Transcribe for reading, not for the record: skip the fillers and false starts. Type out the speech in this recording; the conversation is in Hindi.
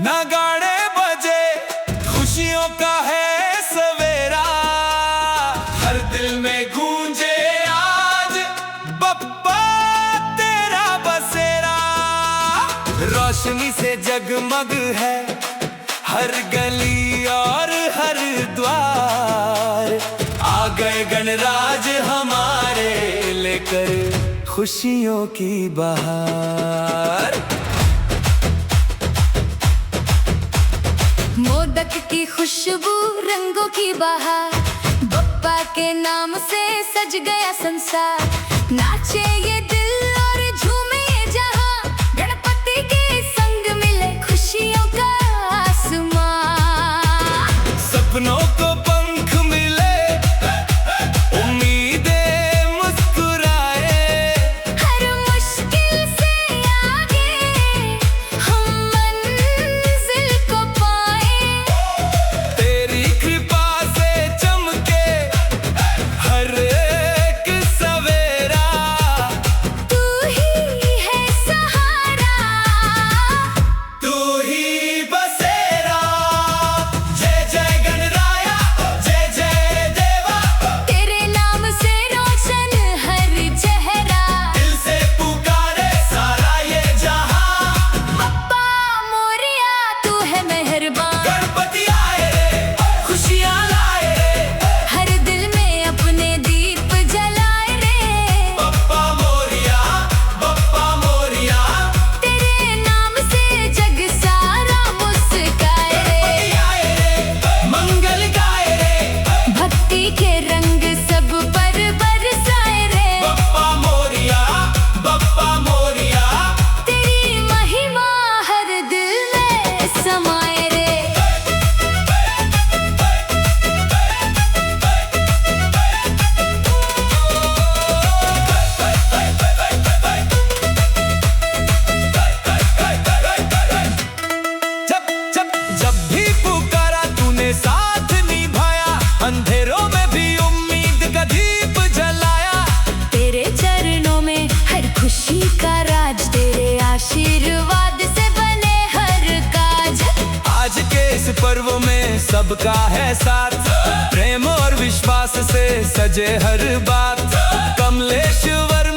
नगाड़े बजे, खुशियों का है सवेरा, हर दिल में गूंजे आज बप्पा तेरा बसेरा। रोशनी से जगमग है हर गली और हर द्वार, आ गए गणराज हमारे लेकर खुशियों की बहार। मोदक की खुशबू, रंगों की बहार, बप्पा के नाम से सज गया संसार। नाचे ये दिल और झूमे ये जहां, गणपति के संग मिले खुशियों का आसमां। सपनों को पंख मिले, उम्मीदें मुस्कुराए, हर मुश्किल से आगे हम मंजिल को पाए। तेरी कृपा से चमके हर एक सवेरा, तू ही है सहारा, तू ही बसेरा। जय जय गणराया, जय जय देवा, तेरे नाम से रोशन हर चेहरा। दिल से पुकारे सारा ये जहां, बप्पा मोरिया तू है मेहरबान। गणपति आए रे, खुशियां लाए रे, हर दिल में अपने दीप जलाए रे। बप्पा मोरिया, बप्पा मोरिया। तेरे नाम से जग सारा मुस्काए रे। आए रे, मंगल गाए रे, भक्ति के रंग सब पर बरसाए रे। बप्पा मोरिया, बप्पा मोरिया। तेरी महिमा हर दिल में समाए रे। जब जब जब भी पुकारा तूने साथ निभाया, अंधेरों में भी उम्मीद का दीप जलाया। तेरे चरणों में हर खुशी का राज, तेरे आशीर्वाद से बने हर काज। आज के इस पर्व में सबका है साथ, प्रेम और विश्वास से सजे हर बात। कमलेश्वर